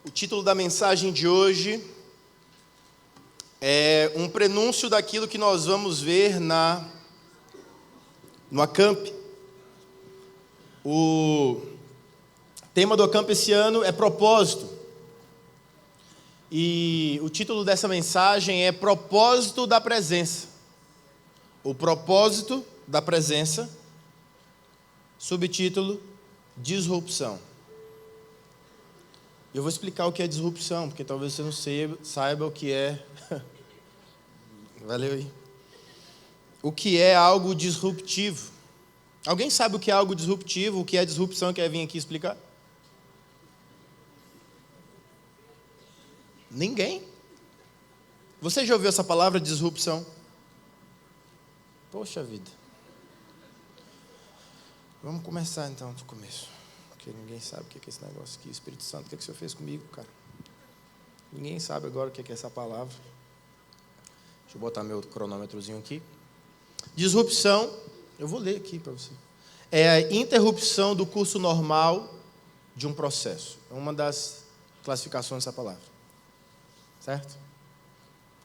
O título da mensagem de hoje é um prenúncio daquilo que nós vamos ver no Acamp. O tema do Acamp esse ano é propósito. E o título dessa mensagem é Propósito da Presença. O propósito da presença, subtítulo, disrupção. Eu vou explicar o que é disrupção, porque talvez você não saiba o que é. Valeu aí. O que é algo disruptivo? Alguém sabe o que é algo disruptivo? O que é disrupção? Quer vir aqui explicar? Ninguém. Você já ouviu essa palavra disrupção? Poxa vida. Vamos começar então do começo. Porque ninguém sabe o que é esse negócio aqui. Espírito Santo, o que o Senhor fez comigo, cara? Ninguém sabe agora o que é essa palavra. Deixa eu botar meu cronômetrozinho aqui. Disrupção, eu vou ler aqui para você. É a interrupção do curso normal de um processo. É uma das classificações dessa palavra. Certo?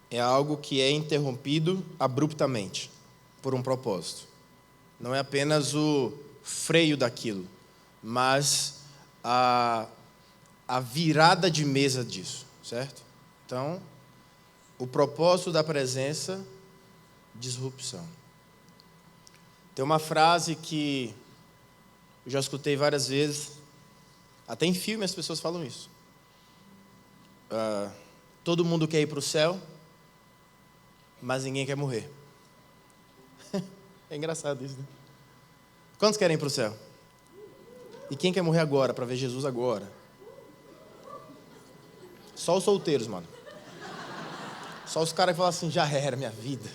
É algo que é interrompido abruptamente por um propósito. Não é apenas o freio daquilo, mas a virada de mesa disso, certo? Então, o propósito da presença, disrupção. Tem uma frase que eu já escutei várias vezes, até em filme as pessoas falam isso. Todo mundo quer ir para o céu, mas ninguém quer morrer. É engraçado isso, né? Quantos querem ir para o céu? E quem quer morrer agora, para ver Jesus agora? Só os solteiros, mano. Só os caras que falam assim, já era minha vida.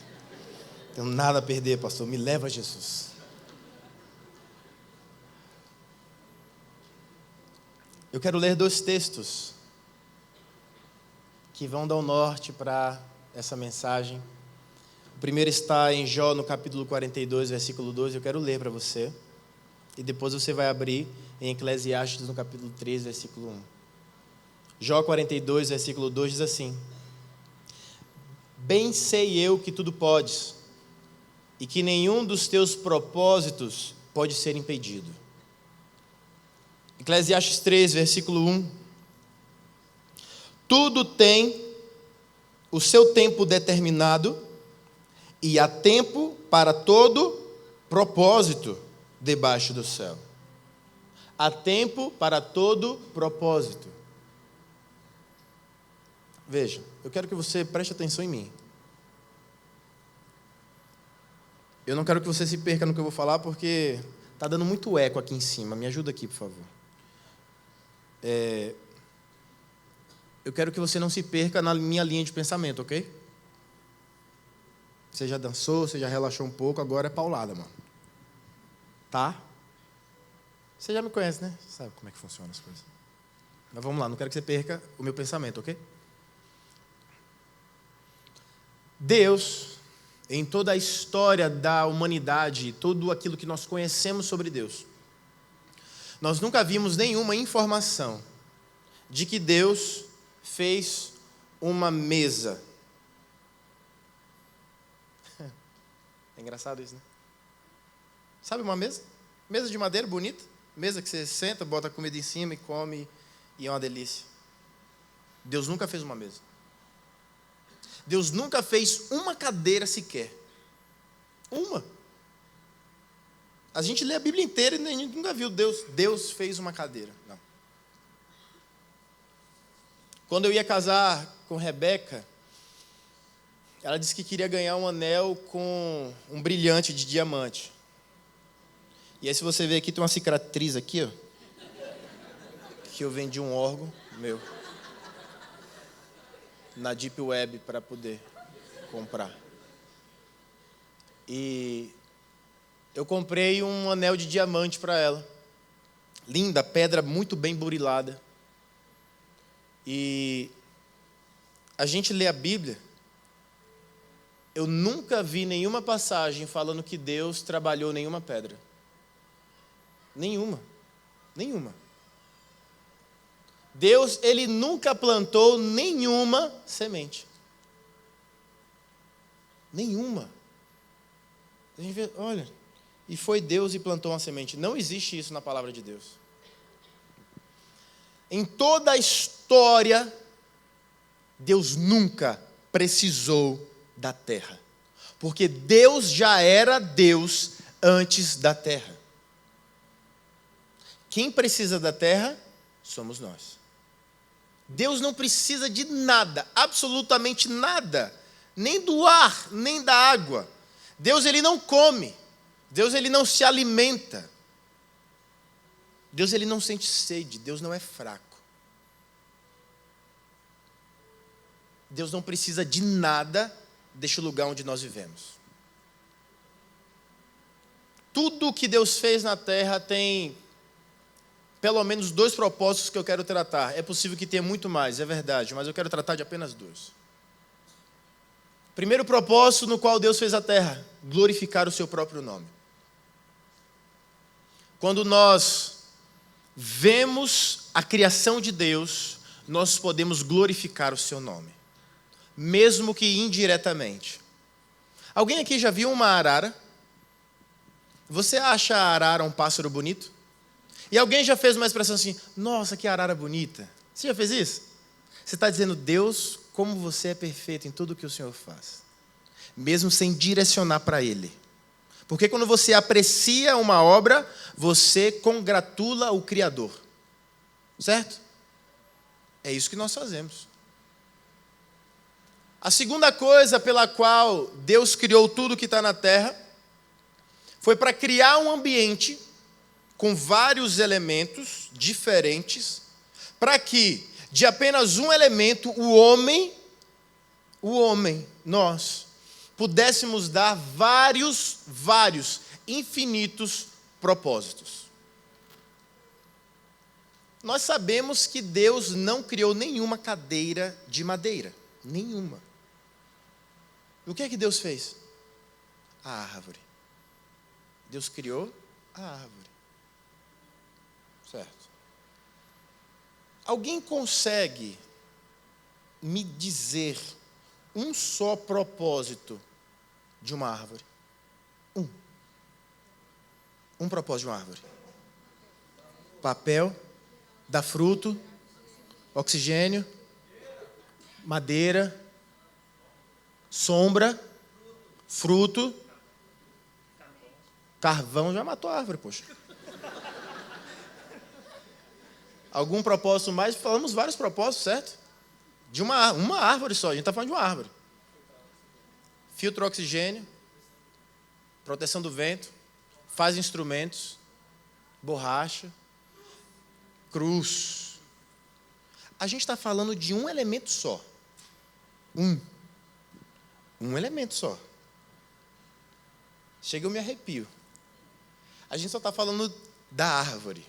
Não tenho nada a perder, pastor, me leva a Jesus. Eu quero ler 2 textos que vão dar o norte para essa mensagem. O primeiro está em Jó, no capítulo 42, versículo 2. Eu quero ler para você. E depois você vai abrir em Eclesiastes, no capítulo 3, versículo 1. Jó 42, versículo 2 diz assim: Bem sei eu que tudo podes, e que nenhum dos teus propósitos pode ser impedido. Eclesiastes 3, versículo 1. Tudo tem o seu tempo determinado, e há tempo para todo propósito debaixo do céu. Há tempo para todo propósito. Veja, eu quero que você preste atenção em mim. Eu não quero que você se perca no que eu vou falar, porque está dando muito eco aqui em cima. Me ajuda aqui, por favor. Eu quero que você não se perca na minha linha de pensamento, ok? Você já dançou, você já relaxou um pouco, agora é paulada, mano. Tá? Você já me conhece, né? Você sabe como é que funciona as coisas. Mas vamos lá, não quero que você perca o meu pensamento, ok? Deus, em toda a história da humanidade, tudo aquilo que nós conhecemos sobre Deus, nós nunca vimos nenhuma informação de que Deus fez uma mesa. É engraçado isso, né? Sabe uma mesa? Mesa de madeira, bonita. Mesa que você senta, bota a comida em cima e come, e é uma delícia. Deus nunca fez uma mesa. Deus nunca fez uma cadeira sequer. Uma. A gente lê a Bíblia inteira e nunca viu Deus fez uma cadeira. Não. Quando eu ia casar com Rebeca, ela disse que queria ganhar um anel com um brilhante de diamante. E aí, se você ver aqui, tem uma cicatriz aqui, ó, que eu vendi um órgão meu na Deep Web para poder comprar. E eu comprei um anel de diamante para ela. Linda, pedra muito bem burilada. E a gente lê a Bíblia. Eu nunca vi nenhuma passagem falando que Deus trabalhou nenhuma pedra. Nenhuma. Deus, ele nunca plantou nenhuma semente. Nenhuma. A gente vê, olha, e foi Deus e plantou uma semente. Não existe isso na palavra de Deus. Em toda a história, Deus nunca precisou da terra. Porque Deus já era Deus antes da terra. Quem precisa da terra somos nós. Deus não precisa de nada, absolutamente nada, nem do ar, nem da água. Deus, ele não come. Deus, ele não se alimenta. Deus, ele não sente sede. Deus não é fraco. Deus não precisa de nada deste lugar onde nós vivemos. Tudo o que Deus fez na terra tem pelo menos 2 propósitos que eu quero tratar. É possível que tenha muito mais, é verdade, mas eu quero tratar de apenas 2. Primeiro propósito no qual Deus fez a terra: glorificar o seu próprio nome. Quando nós vemos a criação de Deus, nós podemos glorificar o seu nome, mesmo que indiretamente. Alguém aqui já viu uma arara? Você acha a arara um pássaro bonito? E alguém já fez uma expressão assim: nossa, que arara bonita. Você já fez isso? Você está dizendo: Deus, como você é perfeito em tudo o que o Senhor faz, mesmo sem direcionar para Ele. Porque quando você aprecia uma obra, você congratula o Criador. Certo? É isso que nós fazemos. A segunda coisa pela qual Deus criou tudo que está na terra foi para criar um ambiente com vários elementos diferentes, para que, de apenas um elemento, o homem, nós, pudéssemos dar vários, infinitos propósitos. Nós sabemos que Deus não criou nenhuma cadeira de madeira, nenhuma. O que é que Deus fez? A árvore. Deus criou a árvore. Certo. Alguém consegue me dizer um só propósito de uma árvore? Um propósito de uma árvore. Papel, dá fruto, oxigênio, madeira, sombra, fruto, carvão. Já matou a árvore, poxa. Algum propósito mais? Falamos vários propósitos, certo? De uma árvore só, a gente está falando de uma árvore. Filtra oxigênio, proteção do vento, faz instrumentos, borracha, cruz. A gente está falando de um elemento só. Um elemento só. Chega, eu me arrepio. A gente só está falando da árvore.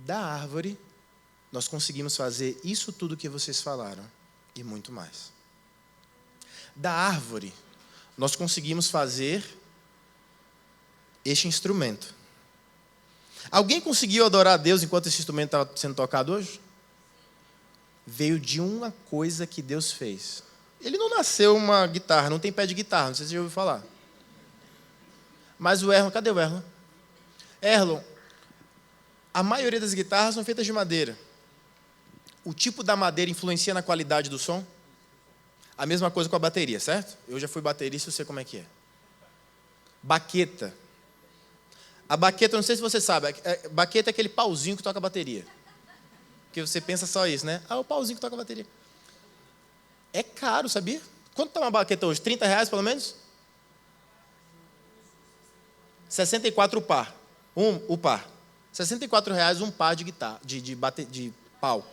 Da árvore, nós conseguimos fazer isso tudo que vocês falaram e muito mais. Da árvore, nós conseguimos fazer este instrumento. Alguém conseguiu adorar a Deus enquanto esse instrumento estava sendo tocado hoje? Veio de uma coisa que Deus fez. Ele não nasceu uma guitarra, não tem pé de guitarra, não sei se você já ouviu falar. Mas o Erlon, cadê o Erlon? Erlon, a maioria das guitarras são feitas de madeira. O tipo da madeira influencia na qualidade do som? A mesma coisa com a bateria, certo? Eu já fui baterista, eu sei como é que é. Baqueta. A baqueta, não sei se você sabe, baqueta é aquele pauzinho que toca a bateria. Porque você pensa só isso, né? Ah, o pauzinho que toca a bateria. É caro, sabia? Quanto está uma baqueta hoje? R$30 pelo menos? 64 o par. O par. R$64 um par de guitarra, de pau.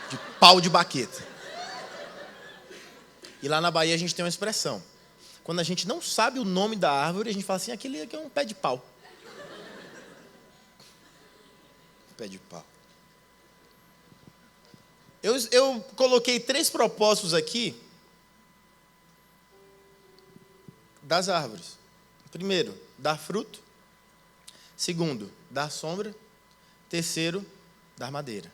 De pau de baqueta. E lá na Bahia a gente tem uma expressão. Quando a gente não sabe o nome da árvore, a gente fala assim: aquele aqui é um pé de pau. Pé de pau. Eu coloquei 3 propósitos aqui das árvores. Primeiro, dar fruto. Segundo, dar sombra. Terceiro, dar madeira.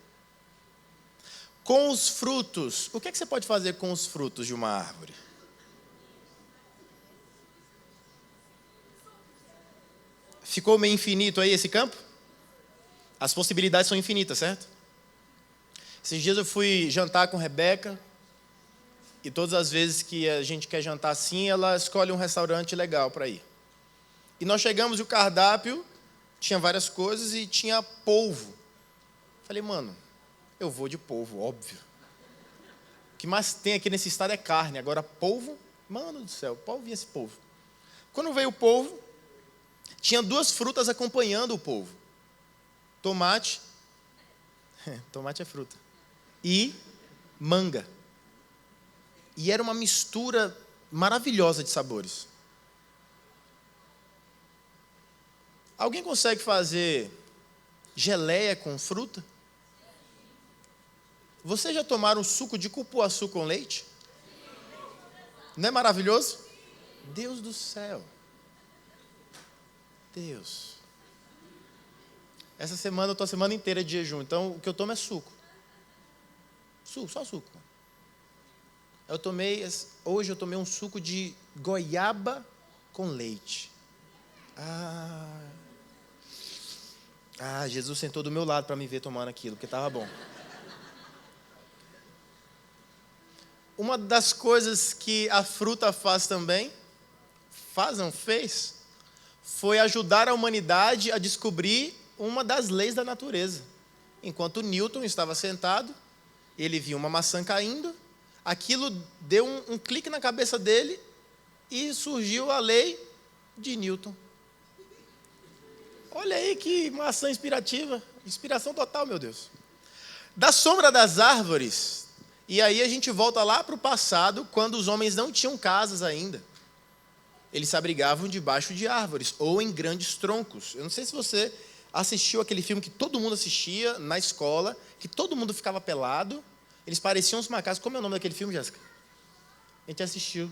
Com os frutos, o que é que você pode fazer com os frutos de uma árvore? Ficou meio infinito aí esse campo? As possibilidades são infinitas, certo? Esses dias eu fui jantar com Rebeca, e todas as vezes que a gente quer jantar assim, ela escolhe um restaurante legal para ir. E nós chegamos e o cardápio tinha várias coisas e tinha polvo. Falei, mano, eu vou de polvo, óbvio. O que mais tem aqui nesse estado é carne. Agora polvo, mano do céu, qual vinha esse polvo? Quando veio o polvo, tinha duas frutas acompanhando o polvo. Tomate, tomate é fruta, e manga. E era uma mistura maravilhosa de sabores. Alguém consegue fazer geleia com fruta? Vocês já tomaram suco de cupuaçu com leite? Não é maravilhoso? Deus do céu. Deus. Essa semana eu estou a semana inteira de jejum, então o que eu tomo é suco. Suco, só suco. Hoje eu tomei um suco de goiaba com leite. Jesus sentou do meu lado para me ver tomando aquilo, porque estava bom. Uma das coisas que a fruta faz também, fez, foi ajudar a humanidade a descobrir uma das leis da natureza. Enquanto Newton estava sentado, ele viu uma maçã caindo, aquilo deu um clique na cabeça dele e surgiu a lei de Newton. Olha aí que maçã inspirativa, inspiração total, meu Deus. Da sombra das árvores, e aí a gente volta lá para o passado, quando os homens não tinham casas ainda. Eles se abrigavam debaixo de árvores ou em grandes troncos. Eu não sei se você assistiu aquele filme que todo mundo assistia na escola, que todo mundo ficava pelado, eles pareciam os macacos. Como é o nome daquele filme, Jéssica? A gente assistiu.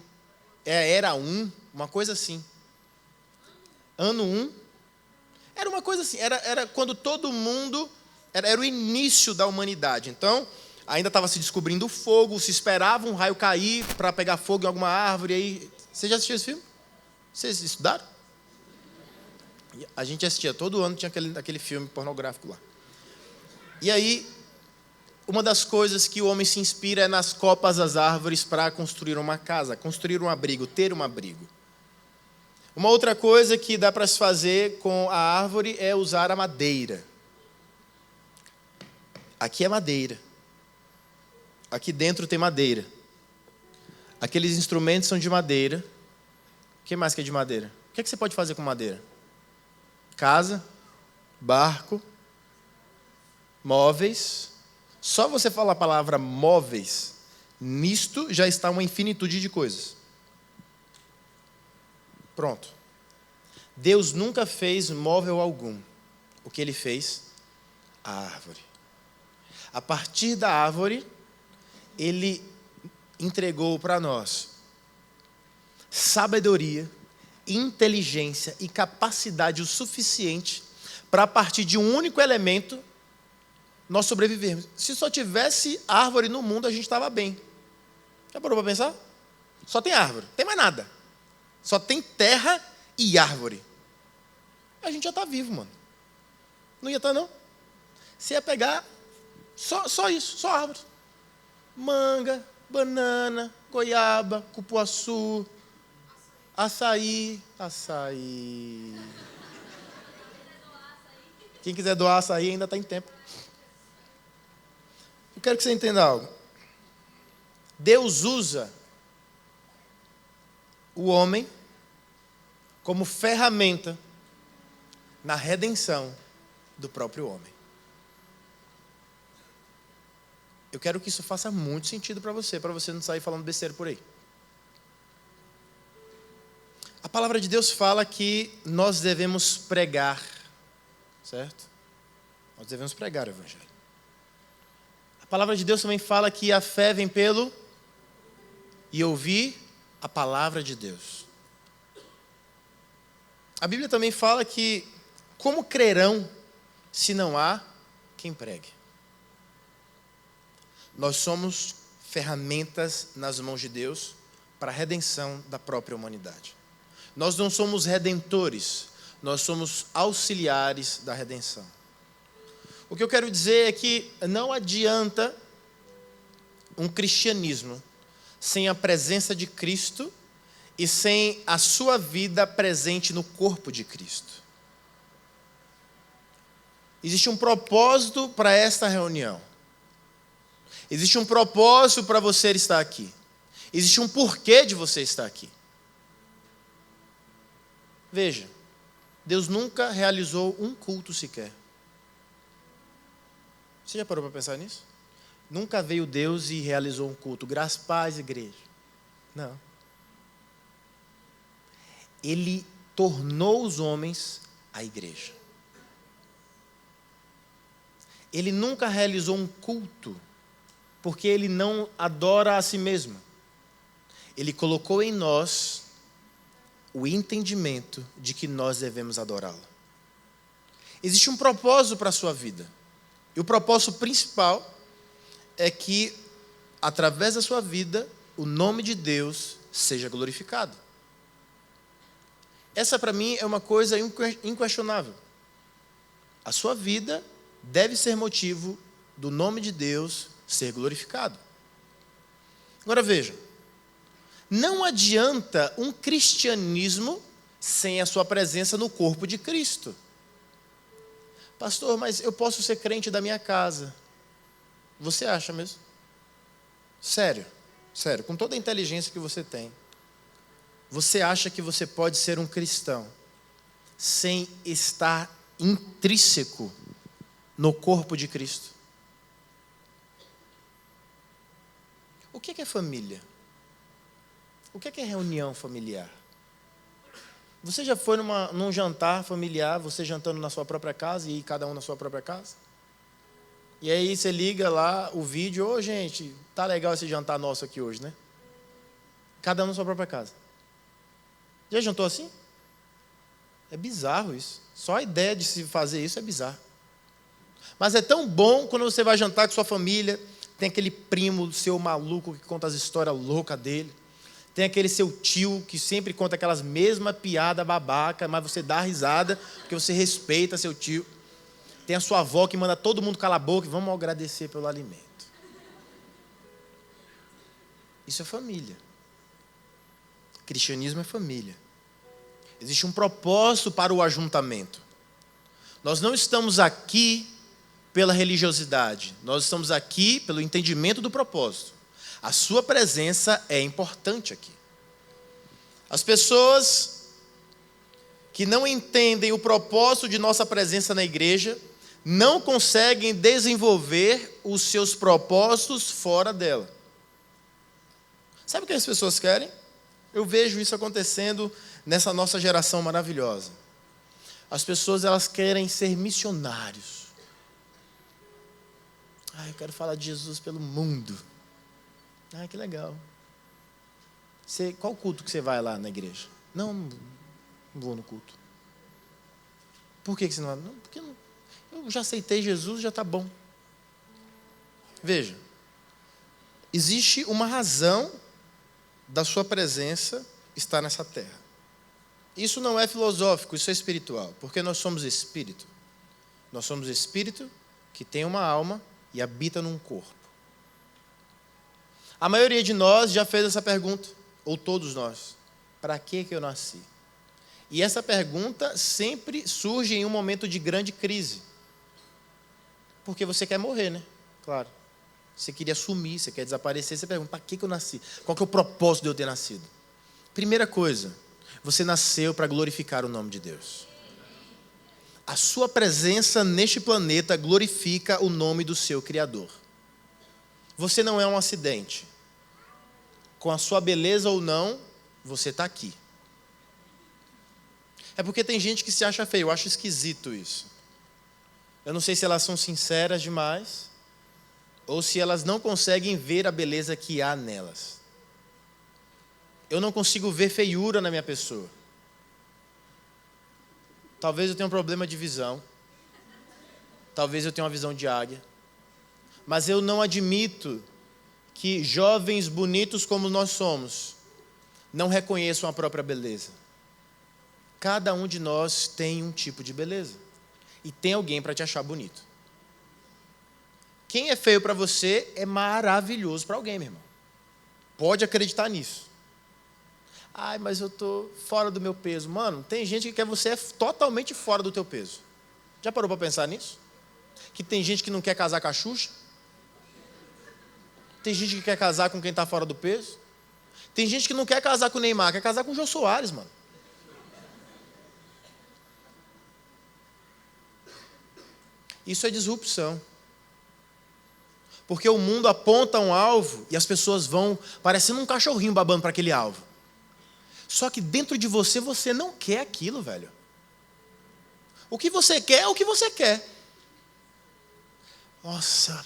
Era uma coisa assim. Ano 1. Era uma coisa assim, era quando todo mundo, era o início da humanidade. Então, ainda estava se descobrindo o fogo, se esperava um raio cair para pegar fogo em alguma árvore. Aí, você já assistiu esse filme? Vocês estudaram? A gente assistia, todo ano tinha aquele filme pornográfico lá. E aí, uma das coisas que o homem se inspira é nas copas das árvores para construir uma casa, construir um abrigo, ter um abrigo. Uma outra coisa que dá para se fazer com a árvore é usar a madeira. Aqui é madeira. Aqui dentro tem madeira. Aqueles instrumentos são de madeira. O que mais que é de madeira? O que é que você pode fazer com madeira? Casa, barco, móveis. Só você falar a palavra móveis, nisto já está uma infinitude de coisas. Pronto. Deus nunca fez móvel algum. O que ele fez? A árvore. A partir da árvore, ele entregou para nós sabedoria, inteligência e capacidade o suficiente para, a partir de um único elemento, nós sobrevivermos. Se só tivesse árvore no mundo, a gente estava bem. Já parou para pensar? Só tem árvore, não tem mais nada. Só tem terra e árvore. A gente já está vivo, mano. Não ia estar, não? Você ia pegar só isso, só árvore. Manga, banana, goiaba, cupuaçu, açaí. Quem quiser doar açaí ainda está em tempo. Eu quero que você entenda algo. Deus usa o homem como ferramenta na redenção do próprio homem. Eu quero que isso faça muito sentido para você não sair falando besteira por aí. A palavra de Deus fala que nós devemos pregar, certo? Nós devemos pregar o evangelho. A palavra de Deus também fala que a fé vem pelo e ouvir a palavra de Deus. A Bíblia também fala que como crerão se não há quem pregue? Nós somos ferramentas nas mãos de Deus para a redenção da própria humanidade. Nós não somos redentores, nós somos auxiliares da redenção. O que eu quero dizer é que não adianta um cristianismo sem a presença de Cristo e sem a sua vida presente no corpo de Cristo. Existe um propósito para esta reunião. Existe um propósito para você estar aqui. Existe um porquê de você estar aqui. Veja, Deus nunca realizou um culto sequer. Você já parou para pensar nisso? Nunca veio Deus e realizou um culto. Graças, paz, igreja. Não. Ele tornou os homens a igreja. Ele nunca realizou um culto, porque ele não adora a si mesmo. Ele colocou em nós o entendimento de que nós devemos adorá-lo. Existe um propósito para a sua vida. E o propósito principal é que, através da sua vida, o nome de Deus seja glorificado. Essa, para mim, é uma coisa inquestionável. A sua vida deve ser motivo do nome de Deus ser glorificado. Agora veja, não adianta um cristianismo sem a sua presença no corpo de Cristo. Pastor, mas eu posso ser crente da minha casa. Você acha mesmo? Sério, com toda a inteligência que você tem, você acha que você pode ser um cristão sem estar intrínseco no corpo de Cristo? O que é família? O que é reunião familiar? Você já foi num jantar familiar, você jantando na sua própria casa e cada um na sua própria casa? E aí você liga lá o vídeo, ô gente, tá legal esse jantar nosso aqui hoje, né? Cada um na sua própria casa. Já jantou assim? É bizarro isso. Só a ideia de se fazer isso é bizarro. Mas é tão bom quando você vai jantar com sua família, tem aquele primo seu maluco que conta as histórias loucas dele, tem aquele seu tio que sempre conta aquelas mesmas piadas babaca, mas você dá risada, porque você respeita seu tio. Tem a sua avó que manda todo mundo calar a boca e vamos agradecer pelo alimento. Isso é família. Cristianismo é família. Existe um propósito para o ajuntamento. Nós não estamos aqui pela religiosidade. Nós estamos aqui pelo entendimento do propósito. A sua presença é importante aqui. As pessoas que não entendem o propósito de nossa presença na igreja não conseguem desenvolver os seus propósitos fora dela. Sabe o que as pessoas querem? Eu vejo isso acontecendo nessa nossa geração maravilhosa. As pessoas, elas querem ser missionários. Eu quero falar de Jesus pelo mundo. Que legal. Qual culto que você vai lá na igreja? Não vou no culto. Por que você não vai? Não, porque eu já aceitei Jesus, já está bom. Veja, existe uma razão da sua presença estar nessa terra. Isso não é filosófico, isso é espiritual, porque nós somos espírito. Nós somos espírito que tem uma alma e habita num corpo. A maioria de nós já fez essa pergunta, ou todos nós: para que eu nasci? E essa pergunta sempre surge em um momento de grande crise. Porque você quer morrer, né? Claro. Você queria sumir, você quer desaparecer, você pergunta: para que eu nasci? Qual que é o propósito de eu ter nascido? Primeira coisa, você nasceu para glorificar o nome de Deus. A sua presença neste planeta glorifica o nome do seu Criador. Você não é um acidente. Com a sua beleza ou não, você está aqui. É porque tem gente que se acha feio, eu acho esquisito isso. Eu não sei se elas são sinceras demais, ou se elas não conseguem ver a beleza que há nelas. Eu não consigo ver feiura na minha pessoa. Talvez eu tenha um problema de visão. Talvez eu tenha uma visão de águia. Mas eu não admito que jovens bonitos como nós somos não reconheçam a própria beleza. Cada um de nós tem um tipo de beleza. E tem alguém para te achar bonito. Quem é feio para você é maravilhoso para alguém, meu irmão. Pode acreditar nisso. Ai, mas eu estou fora do meu peso. Mano, tem gente que quer você totalmente fora do teu peso. Já parou para pensar nisso? Que tem gente que não quer casar com a Xuxa? Tem gente que quer casar com quem está fora do peso? Tem gente que não quer casar com o Neymar, quer casar com o Jô Soares, mano. Isso é disrupção. Porque o mundo aponta um alvo e as pessoas vão parecendo um cachorrinho babando para aquele alvo. Só que dentro de você, você não quer aquilo, velho. O que você quer é o que você quer. Nossa,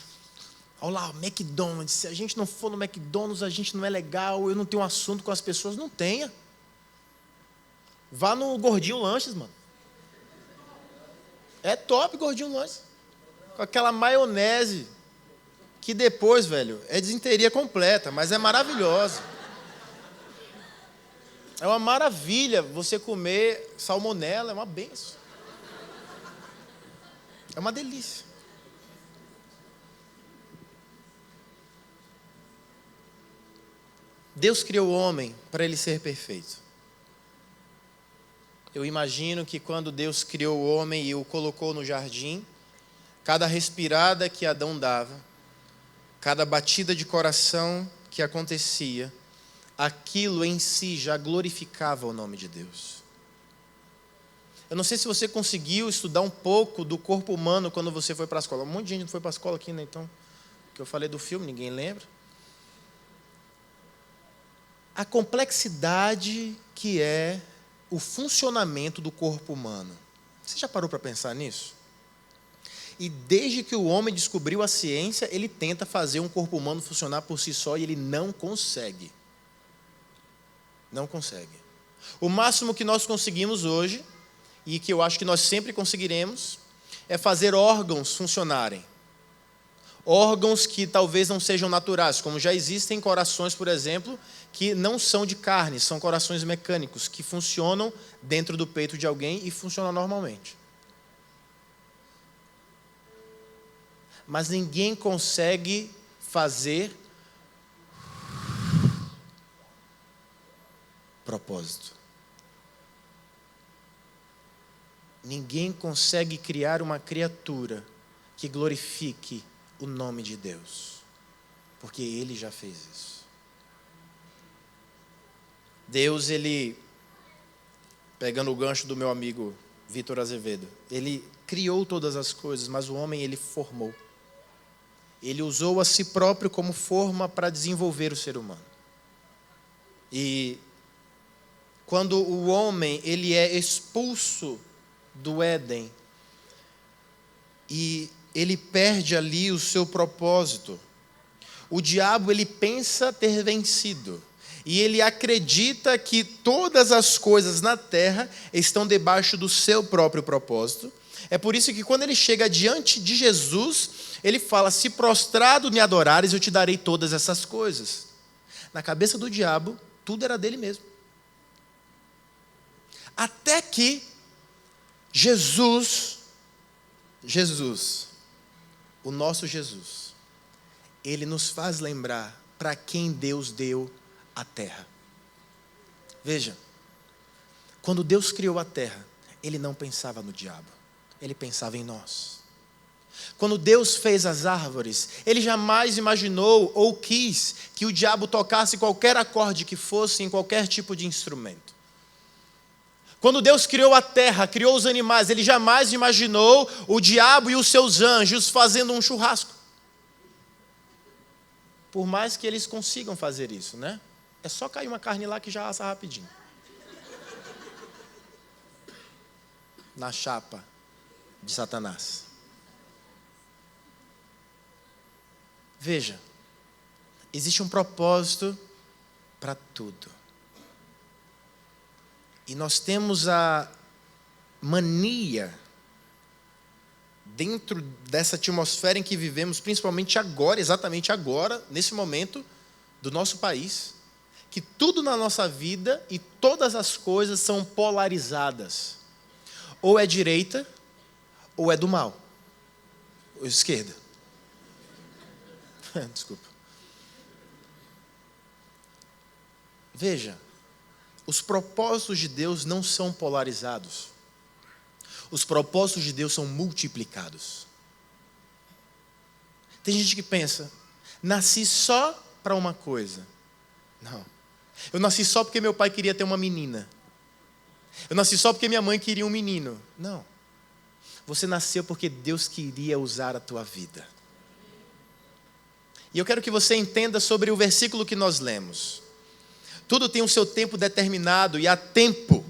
olha lá, McDonald's. Se a gente não for no McDonald's, a gente não é legal, eu não tenho um assunto com as pessoas. Não tenha. Vá no Gordinho Lanches, mano. É top Gordinho Lanches. Com aquela maionese, que depois, velho, é desinteria completa, mas é maravilhosa. É uma maravilha você comer salmonela, é uma benção. É uma delícia. Deus criou o homem para ele ser perfeito. Eu imagino que quando Deus criou o homem e o colocou no jardim, cada respirada que Adão dava, cada batida de coração que acontecia, aquilo em si já glorificava o nome de Deus. Eu não sei se você conseguiu estudar um pouco do corpo humano quando você foi para a escola. Um monte de gente não foi para a escola aqui, né? Então, que eu falei do filme, ninguém lembra. A complexidade que é o funcionamento do corpo humano. Você já parou para pensar nisso? E desde que o homem descobriu a ciência, ele tenta fazer um corpo humano funcionar por si só e ele não consegue. Não consegue. O máximo que nós conseguimos hoje, e que eu acho que nós sempre conseguiremos, é fazer órgãos funcionarem. Órgãos que talvez não sejam naturais, como já existem corações, por exemplo, que não são de carne, são corações mecânicos, que funcionam dentro do peito de alguém e funcionam normalmente. Mas ninguém consegue fazer propósito. Ninguém consegue criar uma criatura que glorifique o nome de Deus, porque Ele já fez isso. Deus, Ele, pegando o gancho do meu amigo Vitor Azevedo, Ele criou todas as coisas, mas o homem Ele formou. Ele usou a si próprio como forma para desenvolver o ser humano. E quando o homem ele é expulso do Éden e ele perde ali o seu propósito, o diabo ele pensa ter vencido e ele acredita que todas as coisas na terra estão debaixo do seu próprio propósito. É por isso que quando ele chega diante de Jesus, ele fala: se prostrado me adorares, eu te darei todas essas coisas. Na cabeça do diabo, tudo era dele mesmo. Até que Jesus, o nosso Jesus, ele nos faz lembrar para quem Deus deu a terra. Veja, quando Deus criou a terra, Ele não pensava no diabo, Ele pensava em nós. Quando Deus fez as árvores, Ele jamais imaginou ou quis que o diabo tocasse qualquer acorde que fosse em qualquer tipo de instrumento. Quando Deus criou a terra, criou os animais, Ele jamais imaginou o diabo e os seus anjos fazendo um churrasco. Por mais que eles consigam fazer isso, né? É só cair uma carne lá que já assa rapidinho. Na chapa de Satanás. Veja, existe um propósito para tudo. E nós temos a mania, dentro dessa atmosfera em que vivemos, principalmente agora, exatamente agora, nesse momento do nosso país, que tudo na nossa vida e todas as coisas são polarizadas. Ou é direita, ou é do mal. Ou esquerda. Desculpa. Veja, os propósitos de Deus não são polarizados. Os propósitos de Deus são multiplicados. Tem gente que pensa, nasci só para uma coisa. Não. Eu nasci só porque meu pai queria ter uma menina. Eu nasci só porque minha mãe queria um menino. Não. Você nasceu porque Deus queria usar a tua vida. E eu quero que você entenda sobre o versículo que nós lemos. Tudo tem o seu tempo determinado e há tempo.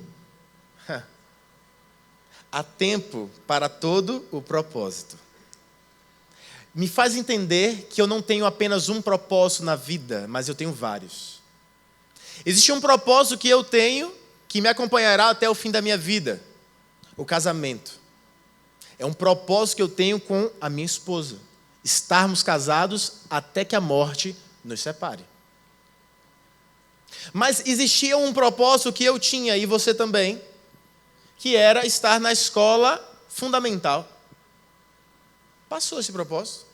Há tempo para todo o propósito. Me faz entender que eu não tenho apenas um propósito na vida, mas eu tenho vários. Existe um propósito que eu tenho, que me acompanhará até o fim da minha vida. O casamento. É um propósito que eu tenho com a minha esposa. Estarmos casados até que a morte nos separe. Mas existia um propósito que eu tinha, e você também, que era estar na escola fundamental. Passou esse propósito.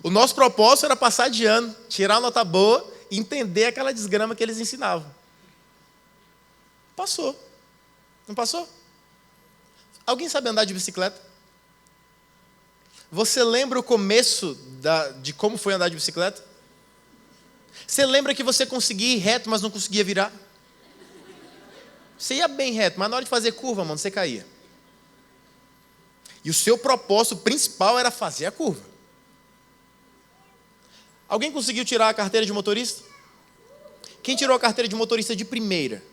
O nosso propósito era passar de ano, tirar uma nota boa e entender aquela desgrama que eles ensinavam. Passou. Não passou? Alguém sabe andar de bicicleta? Você lembra o começo de como foi andar de bicicleta? Você lembra que você conseguia ir reto, mas não conseguia virar? Você ia bem reto, mas na hora de fazer curva, mano, você caía. E o seu propósito principal era fazer a curva. Alguém conseguiu tirar a carteira de motorista? Quem tirou a carteira de motorista de primeira?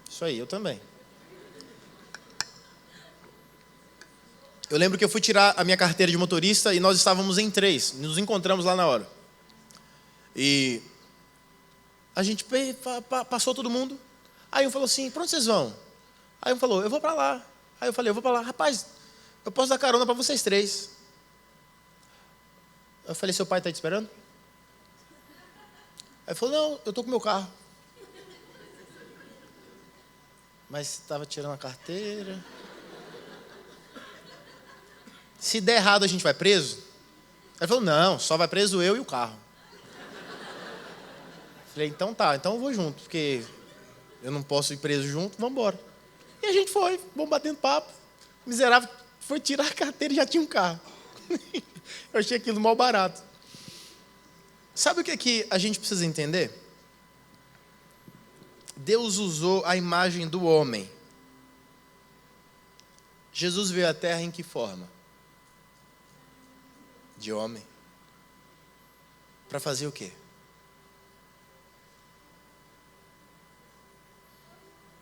Isso aí, eu também. Eu lembro que eu fui tirar a minha carteira de motorista e nós estávamos em 3, nos encontramos lá na hora. E a gente passou todo mundo. Aí um falou assim, para onde vocês vão? Aí um falou, eu vou para lá. Aí eu falei, eu vou para lá. Rapaz, eu posso dar carona para vocês 3. Eu falei, seu pai está te esperando? Aí ele falou, não, eu estou com meu carro. Mas estava tirando a carteira. Se der errado, a gente vai preso? Ele falou, não, só vai preso eu e o carro. Falei, então tá, então eu vou junto, porque eu não posso ir preso junto, vamos embora. E a gente foi, vamos batendo papo. O miserável foi tirar a carteira e já tinha um carro. Eu achei aquilo mal barato. Sabe o que a gente precisa entender? Deus usou a imagem do homem. Jesus veio à terra em que forma? De homem. Para fazer o quê?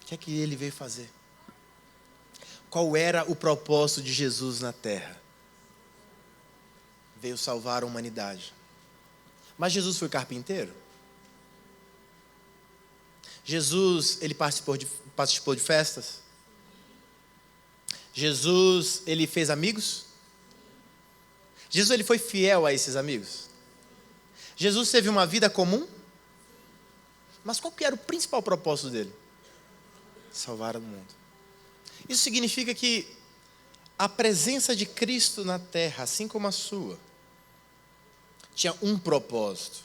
O que é que ele veio fazer? Qual era o propósito de Jesus na terra? Veio salvar a humanidade. Mas Jesus foi carpinteiro? Jesus, ele participou de festas? Jesus, ele fez amigos? Jesus, ele foi fiel a esses amigos? Jesus teve uma vida comum? Mas qual que era o principal propósito dele? Salvar o mundo. Isso significa que a presença de Cristo na terra, assim como a sua, tinha um propósito.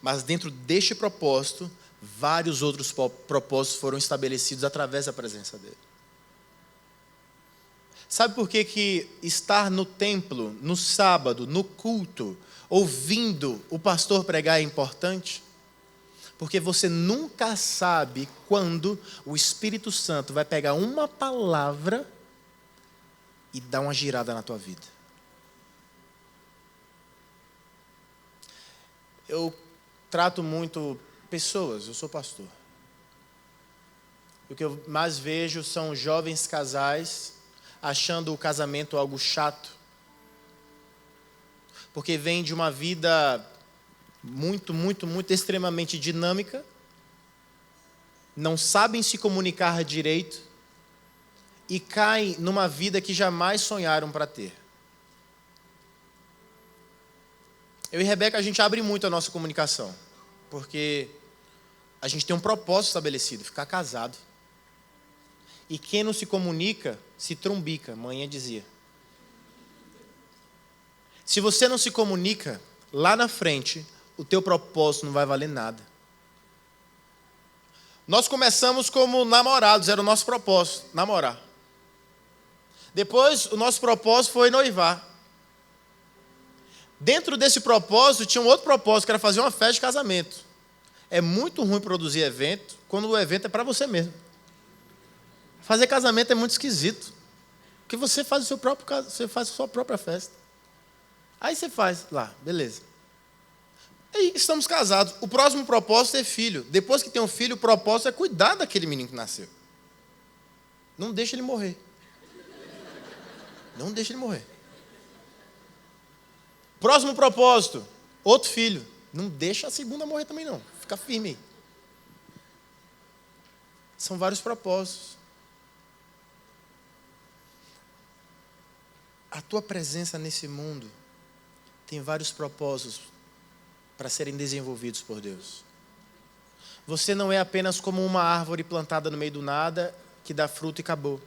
Mas dentro deste propósito, vários outros propósitos foram estabelecidos através da presença dele. Sabe por que estar no templo, no sábado, no culto, ouvindo o pastor pregar é importante? Porque você nunca sabe quando o Espírito Santo vai pegar uma palavra e dar uma girada na tua vida. Eu trato muito pessoas, eu sou pastor. O que eu mais vejo são jovens casais achando o casamento algo chato, porque vem de uma vida muito extremamente dinâmica, não sabem se comunicar direito e caem numa vida que jamais sonharam para ter. Eu e Rebeca, a gente abre muito a nossa comunicação, porque a gente tem um propósito estabelecido, ficar casado. E quem não se comunica, se trumbica, manhã dizia. Se você não se comunica, lá na frente, o teu propósito não vai valer nada. Nós começamos como namorados, era o nosso propósito, namorar. Depois, o nosso propósito foi noivar. Dentro desse propósito, tinha um outro propósito, que era fazer uma festa de casamento. É muito ruim produzir evento, quando o evento é para você mesmo. Fazer casamento é muito esquisito, porque você faz o seu próprio casamento, você faz a sua própria festa. Aí você faz lá, beleza. Aí estamos casados. O próximo propósito é filho. Depois que tem um filho, o propósito é cuidar daquele menino que nasceu. Não deixa ele morrer. Não deixa ele morrer. Próximo propósito, outro filho. Não deixa a segunda morrer também não. Fica firme aí. São vários propósitos. A tua presença nesse mundo tem vários propósitos para serem desenvolvidos por Deus. Você não é apenas como uma árvore plantada no meio do nada, que dá fruto e acabou.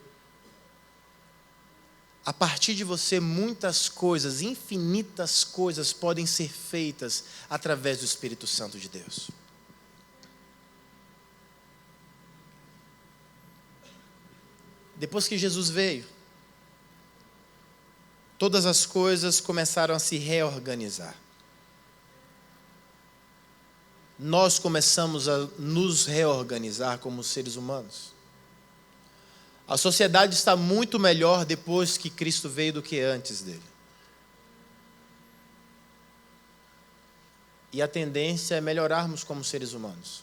A partir de você, muitas coisas, infinitas coisas podem ser feitas através do Espírito Santo de Deus. Depois que Jesus veio, todas as coisas começaram a se reorganizar. Nós começamos a nos reorganizar como seres humanos. A sociedade está muito melhor depois que Cristo veio do que antes dele. E a tendência é melhorarmos como seres humanos.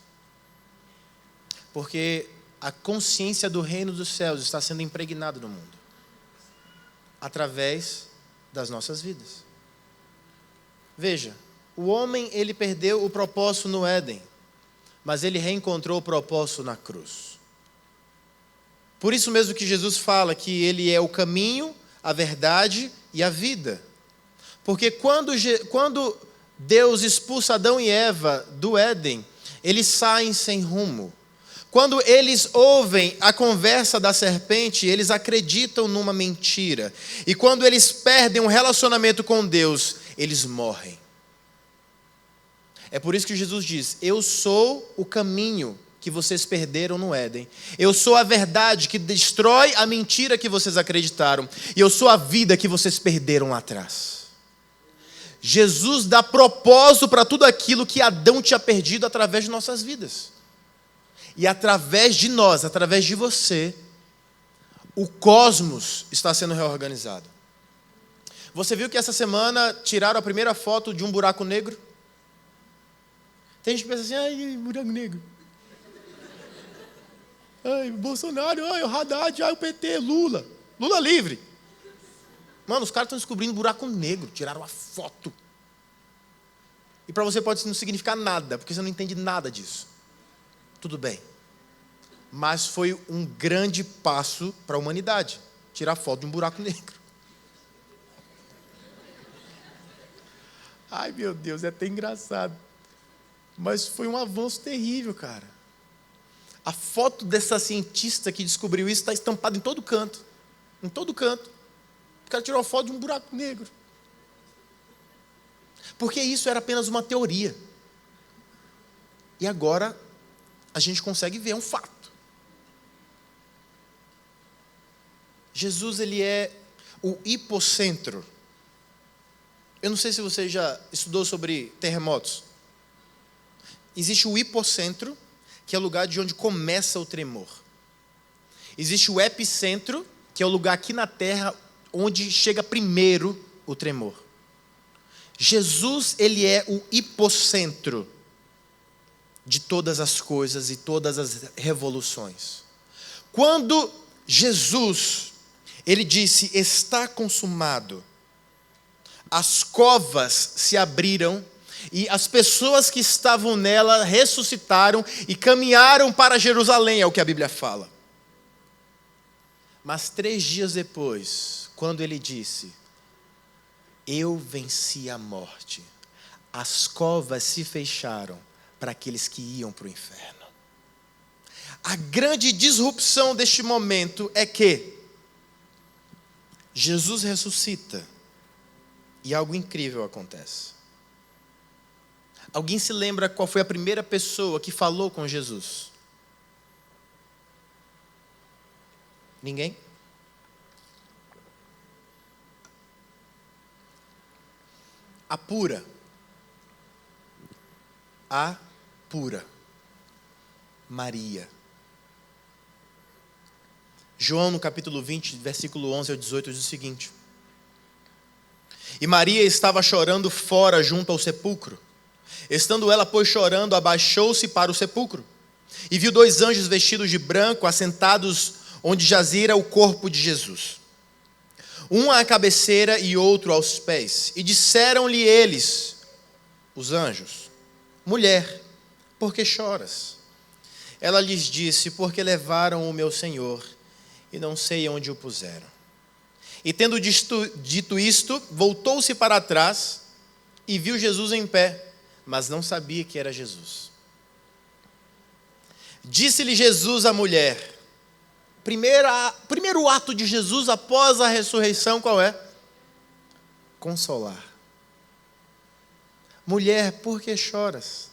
Porque a consciência do reino dos céus está sendo impregnada no mundo. Através das nossas vidas. Veja, o homem ele perdeu o propósito no Éden, mas ele reencontrou o propósito na cruz. Por isso mesmo que Jesus fala que ele é o caminho, a verdade e a vida. Porque quando Deus expulsa Adão e Eva do Éden, eles saem sem rumo. Quando eles ouvem a conversa da serpente, eles acreditam numa mentira. E quando eles perdem um relacionamento com Deus, eles morrem. É por isso que Jesus diz: eu sou o caminho que vocês perderam no Éden. Eu sou a verdade que destrói a mentira que vocês acreditaram. E eu sou a vida que vocês perderam lá atrás. Jesus dá propósito para tudo aquilo que Adão tinha perdido através de nossas vidas. E através de nós, através de você, o cosmos está sendo reorganizado. Você viu que essa semana tiraram a primeira foto de um buraco negro? Tem gente que pensa assim: ai, buraco negro. Ai, Bolsonaro, ai, o Haddad, ai, o PT, Lula. Lula livre. Mano, os caras estão descobrindo buraco negro. Tiraram a foto. E para você pode não significar nada, porque você não entende nada disso. Tudo bem. Mas foi um grande passo para a humanidade. Tirar foto de um buraco negro. Ai, meu Deus, é até engraçado. Mas foi um avanço terrível, cara. A foto dessa cientista que descobriu isso está estampada em todo canto. Em todo canto. O cara tirou a foto de um buraco negro. Porque isso era apenas uma teoria. E agora a gente consegue ver, é um fato. Jesus, ele é o hipocentro. Eu não sei se você já estudou sobre terremotos. Existe o hipocentro, que é o lugar de onde começa o tremor. Existe o epicentro, que é o lugar aqui na Terra onde chega primeiro o tremor. Jesus, ele é o hipocentro de todas as coisas e todas as revoluções. Quando Jesus, ele disse: está consumado, as covas se abriram E as pessoas que estavam nela ressuscitaram e caminharam para Jerusalém, é o que a Bíblia fala. Mas 3 dias depois, quando ele disse: eu venci a morte, as covas se fecharam para aqueles que iam para o inferno. A grande disrupção deste momento é que Jesus ressuscita e algo incrível acontece. Alguém se lembra qual foi a primeira pessoa que falou com Jesus? Ninguém? A pura. Maria. João, no capítulo 20, versículo 11 ao 18, diz o seguinte: e Maria estava chorando fora junto ao sepulcro. Estando ela, pois, chorando, abaixou-se para o sepulcro, e viu 2 anjos vestidos de branco, assentados onde jazira o corpo de Jesus, um à cabeceira e outro aos pés. E disseram-lhe eles, os anjos: mulher, por que choras? Ela lhes disse: porque levaram o meu Senhor, e não sei onde o puseram. E tendo dito isto, voltou-se para trás, e viu Jesus em pé, mas não sabia que era Jesus. Disse-lhe Jesus à mulher. Primeiro ato de Jesus após a ressurreição, qual é? Consolar. Mulher, por que choras?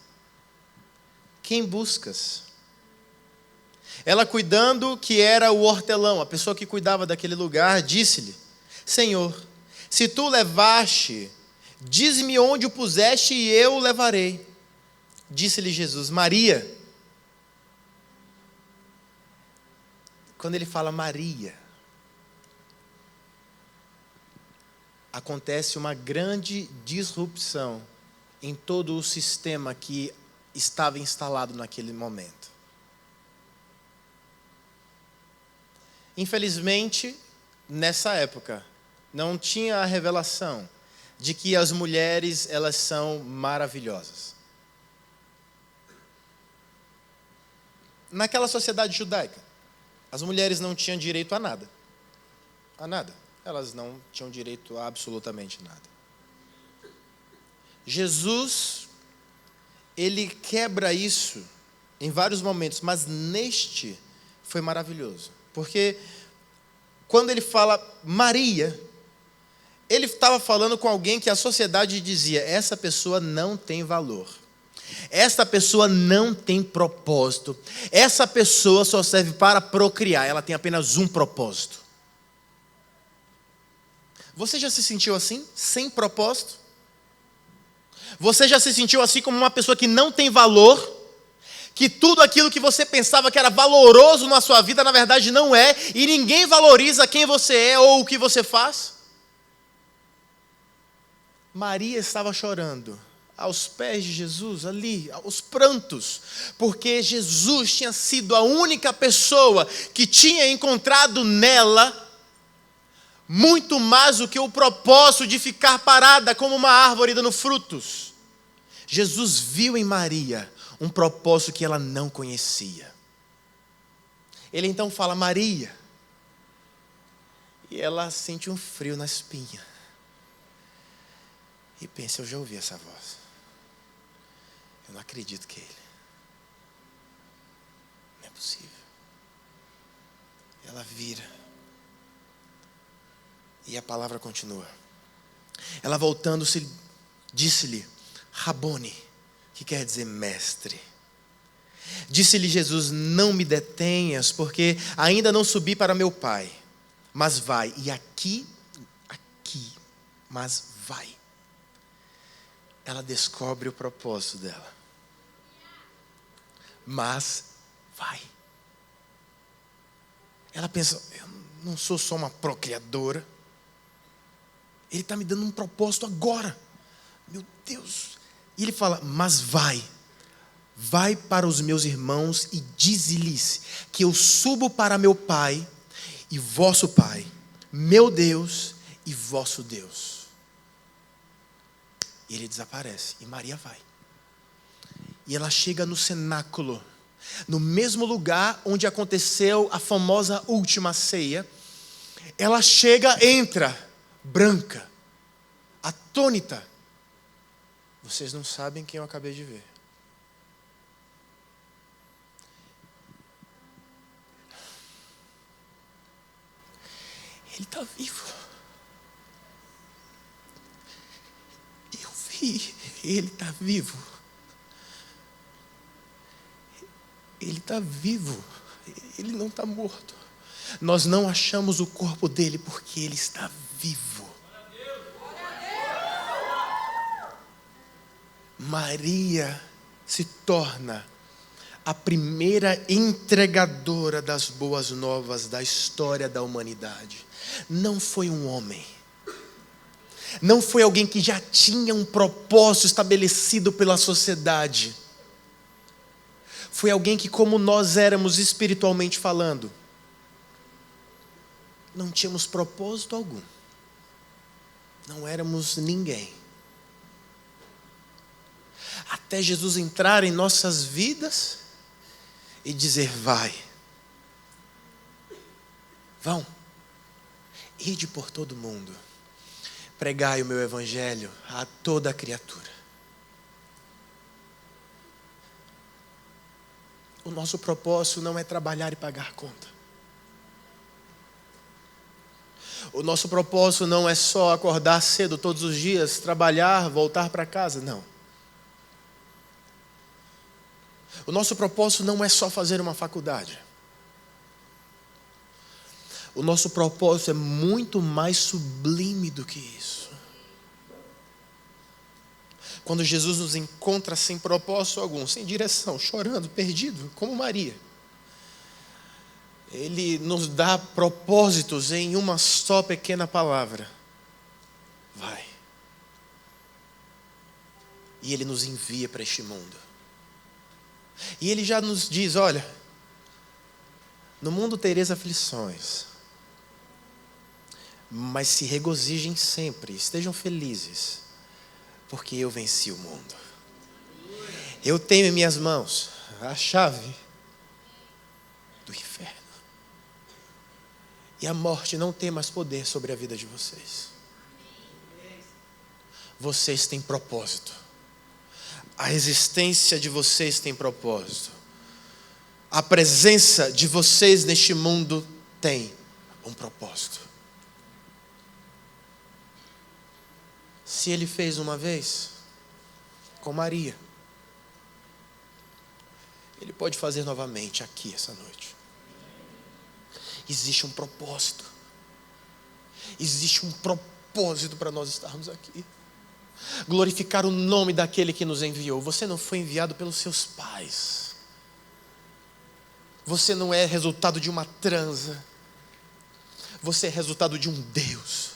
Quem buscas? Ela, cuidando que era o hortelão, a pessoa que cuidava daquele lugar, disse-lhe: Senhor, se tu o levaste, dize-me onde o puseste e eu o levarei. Disse-lhe Jesus: Maria. Quando ele fala Maria, acontece uma grande disrupção em todo o sistema que estava instalado naquele momento. Infelizmente, nessa época, não tinha a revelação de que as mulheres, elas são maravilhosas. Naquela sociedade judaica, as mulheres não tinham direito a nada. A nada. Elas não tinham direito a absolutamente nada. Jesus, ele quebra isso em vários momentos, mas neste foi maravilhoso. Porque quando ele fala Maria, ele estava falando com alguém que a sociedade dizia: essa pessoa não tem valor. Essa pessoa não tem propósito. Essa pessoa só serve para procriar. Ela tem apenas um propósito. Você já se sentiu assim? Sem propósito? Você já se sentiu assim como uma pessoa que não tem valor? Que tudo aquilo que você pensava que era valoroso na sua vida, na verdade não é, e ninguém valoriza quem você é ou o que você faz? Maria estava chorando aos pés de Jesus, ali, aos prantos, porque Jesus tinha sido a única pessoa que tinha encontrado nela muito mais do que o propósito de ficar parada como uma árvore dando frutos. Jesus viu em Maria um propósito que ela não conhecia. Ele então fala Maria, e ela sente um frio na espinha, e pensa: eu já ouvi essa voz. Eu não acredito que é ele. Não é possível. Ela vira. E a palavra continua. Ela voltando-se, disse-lhe: Rabone, que quer dizer mestre. Disse-lhe Jesus: não me detenhas, porque ainda não subi para meu Pai. Mas vai. E aqui, mas vai. Ela descobre o propósito dela. Mas vai. Ela pensa: eu não sou só uma procriadora. Ele está me dando um propósito agora. Meu Deus. E ele fala: mas vai. Vai para os meus irmãos e dize-lhes que eu subo para meu Pai e vosso Pai, meu Deus e vosso Deus. E ele desaparece. E Maria vai. E ela chega no cenáculo, no mesmo lugar onde aconteceu a famosa última ceia. Ela chega, entra, branca, atônita. Vocês não sabem quem eu acabei de ver. Ele está vivo. Eu vi, ele está vivo. Ele está vivo. Ele não está morto. Nós não achamos o corpo dele porque ele está vivo. Maria se torna a primeira entregadora das boas novas da história da humanidade. Não foi um homem. Não foi alguém que já tinha um propósito estabelecido pela sociedade. Foi alguém que, como nós éramos espiritualmente falando, não tínhamos propósito algum. Não éramos ninguém. Até Jesus entrar em nossas vidas e dizer: vai, vão, ide por todo mundo, pregai o meu evangelho a toda criatura. O nosso propósito não é trabalhar e pagar conta. O nosso propósito não é só acordar cedo todos os dias, trabalhar, voltar para casa, não. O nosso propósito não é só fazer uma faculdade. O nosso propósito é muito mais sublime do que isso. Quando Jesus nos encontra sem propósito algum, sem direção, chorando, perdido, como Maria, Ele nos dá propósitos em uma só pequena palavra: vai. E Ele nos envia para este mundo. E Ele já nos diz: olha, no mundo tereis aflições, mas se regozijem sempre, estejam felizes, porque eu venci o mundo. Eu tenho em minhas mãos a chave do inferno. E a morte não tem mais poder sobre a vida de vocês. Vocês têm propósito. A existência de vocês tem propósito. A presença de vocês neste mundo tem um propósito. Se Ele fez uma vez com Maria, Ele pode fazer novamente aqui essa noite. Existe um propósito. Existe um propósito para nós estarmos aqui. Glorificar o nome daquele que nos enviou. Você não foi enviado pelos seus pais. Você não é resultado de uma transa. Você é resultado de um Deus.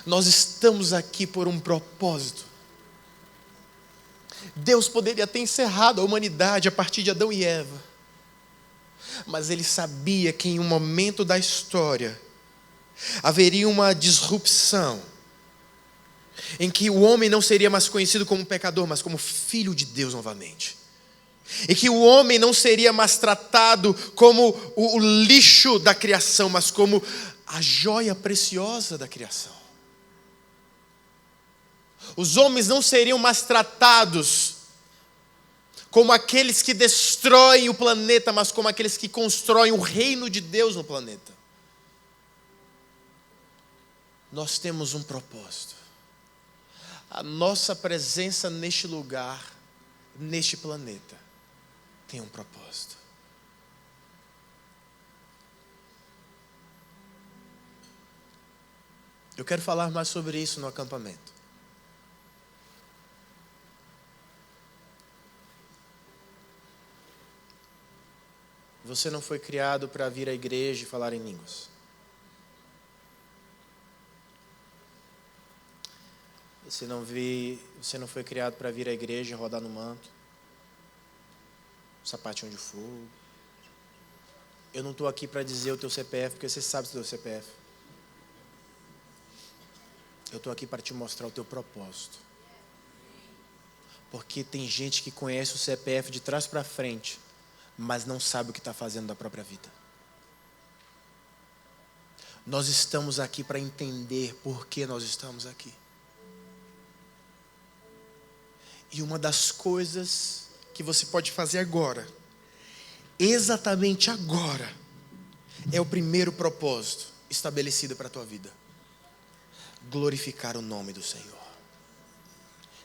Nós estamos aqui por um propósito. Deus poderia ter encerrado a humanidade a partir de Adão e Eva. Mas Ele sabia que em um momento da história haveria uma disrupção, em que o homem não seria mais conhecido como pecador, mas como filho de Deus novamente. E que o homem não seria mais tratado como o lixo da criação, mas como a joia preciosa da criação. Os homens não seriam mais tratados como aqueles que destroem o planeta, mas como aqueles que constroem o reino de Deus no planeta. Nós temos um propósito. A nossa presença neste lugar, neste planeta, tem um propósito. Eu quero falar mais sobre isso no acampamento. Você não foi criado para vir à igreja e falar em línguas. Você não foi criado para vir à igreja e rodar no manto, sapatinho de fogo. Eu não estou aqui para dizer o teu CPF, porque você sabe o teu CPF. Eu estou aqui para te mostrar o teu propósito. Porque tem gente que conhece o CPF de trás para frente, mas não sabe o que está fazendo da própria vida. Nós estamos aqui para entender por que nós estamos aqui. E uma das coisas que você pode fazer agora, exatamente agora, é o primeiro propósito estabelecido para a tua vida: glorificar o nome do Senhor.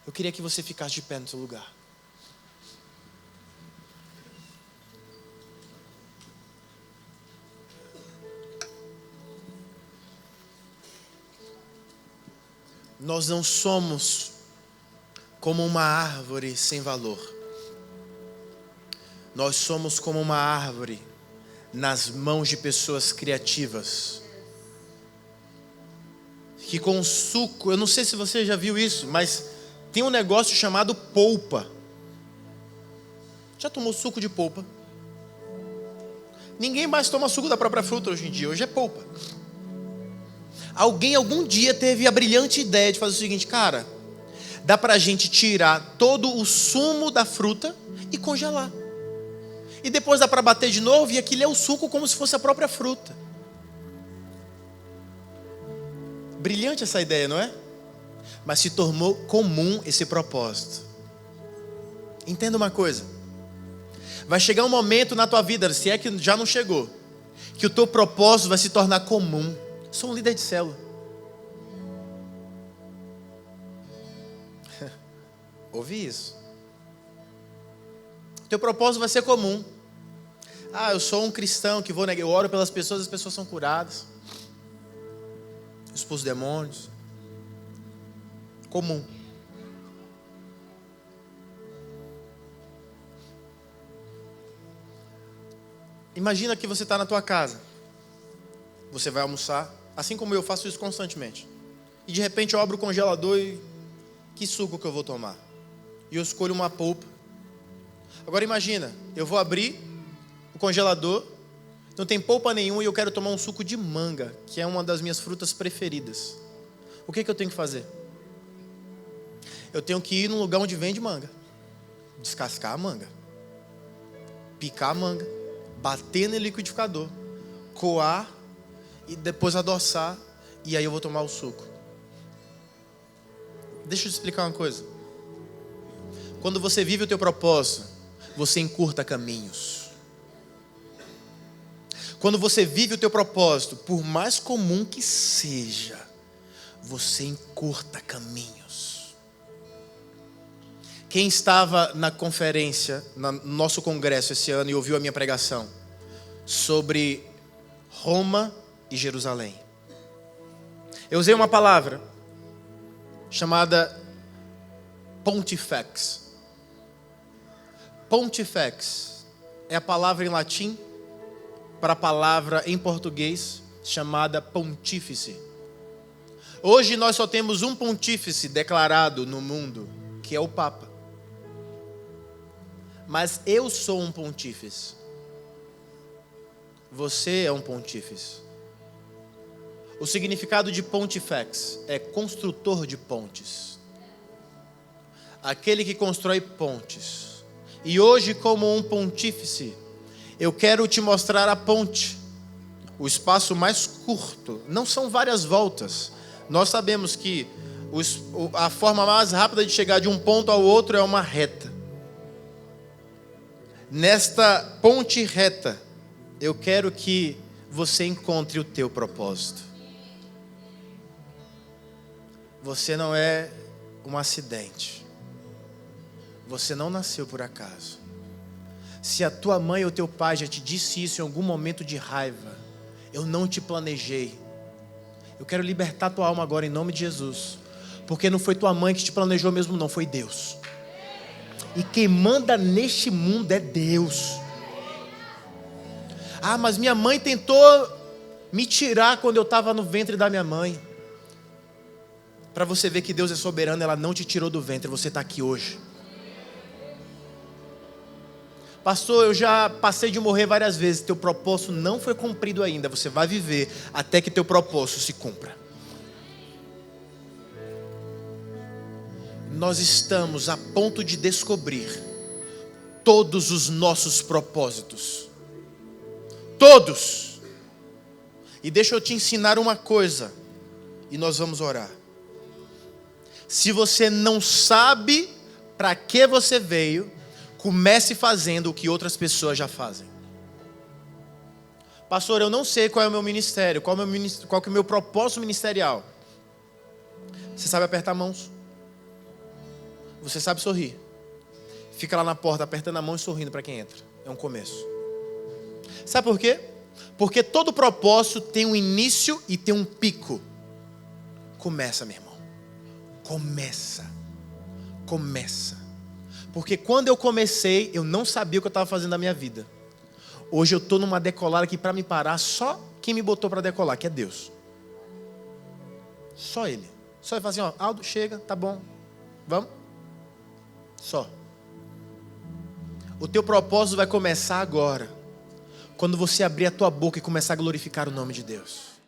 Eu queria que você ficasse de pé no seu lugar. Nós não somos como uma árvore sem valor. Nós somos como uma árvore nas mãos de pessoas criativas, que com suco, eu não sei se você já viu isso, mas tem um negócio chamado polpa. Já tomou suco de polpa? Ninguém mais toma suco da própria fruta hoje em dia, hoje é polpa. Alguém algum dia teve a brilhante ideia de fazer o seguinte: cara, dá pra gente tirar todo o sumo da fruta e congelar. E depois dá para bater de novo e aquilo é o suco como se fosse a própria fruta. Brilhante essa ideia, não é? Mas se tornou comum esse propósito. Entenda uma coisa: vai chegar um momento na tua vida, se é que já não chegou, que o teu propósito vai se tornar comum. Sou um líder de célula. Ouvi isso. Teu propósito vai ser comum. Eu sou um cristão que eu oro pelas pessoas, as pessoas são curadas, expulso demônios. Comum. Imagina que você está na tua casa. Você vai almoçar, assim como eu faço isso constantemente. E de repente eu abro o congelador e... que suco que eu vou tomar? E eu escolho uma polpa. Agora imagina, eu vou abrir o congelador, não tem polpa nenhuma e eu quero tomar um suco de manga, que é uma das minhas frutas preferidas. O que eu tenho que fazer? Eu tenho que ir num lugar onde vende manga, descascar a manga, picar a manga, bater no liquidificador, coar e depois adoçar, e aí eu vou tomar o suco. Deixa eu te explicar uma coisa. Quando você vive o teu propósito, você encurta caminhos. Quando você vive o teu propósito, por mais comum que seja, você encurta caminhos. Quem estava na conferência, no nosso congresso esse ano e ouviu a minha pregação sobre Roma e Jerusalém? Eu usei uma palavra chamada pontifex. Pontifex é a palavra em latim para a palavra em português chamada pontífice. Hoje nós só temos um pontífice declarado no mundo, que é o Papa. Mas eu sou um pontífice. Você é um pontífice. O significado de pontifex é construtor de pontes. Aquele que constrói pontes. E hoje, como um pontífice, eu quero te mostrar a ponte. O espaço mais curto. Não são várias voltas. Nós sabemos que a forma mais rápida de chegar de um ponto ao outro é uma reta. Nesta ponte reta, eu quero que você encontre o teu propósito. Você não é um acidente. Você não nasceu por acaso. Se a tua mãe ou teu pai já te disse isso em algum momento de raiva, eu não te planejei. Eu quero libertar tua alma agora em nome de Jesus. Porque não foi tua mãe que te planejou mesmo não, foi Deus. E quem manda neste mundo é Deus. Mas minha mãe tentou me tirar quando eu estava no ventre da minha mãe. Para você ver que Deus é soberano, ela não te tirou do ventre, você está aqui hoje. Pastor, eu já passei de morrer várias vezes, teu propósito não foi cumprido ainda, você vai viver até que teu propósito se cumpra. nós estamos a ponto de descobrir todos os nossos propósitos. Todos. E deixa eu te ensinar uma coisa, e nós vamos orar. Se você não sabe para que você veio, comece fazendo o que outras pessoas já fazem. Pastor, eu não sei qual é o meu ministério, qual que é o meu propósito ministerial. Você sabe apertar mãos. Você sabe sorrir. Fica lá na porta apertando a mão e sorrindo para quem entra. É um começo. Sabe por quê? Porque todo propósito tem um início e tem um pico. Começa, meu irmão. Começa. Porque quando eu comecei, eu não sabia o que eu estava fazendo na minha vida. Hoje eu estou numa decolada que para me parar, só quem me botou para decolar, que é Deus. Só Ele. Só Ele fala assim, ó, Aldo, chega, tá bom, vamos? Só. O teu propósito vai começar agora, quando você abrir a tua boca e começar a glorificar o nome de Deus.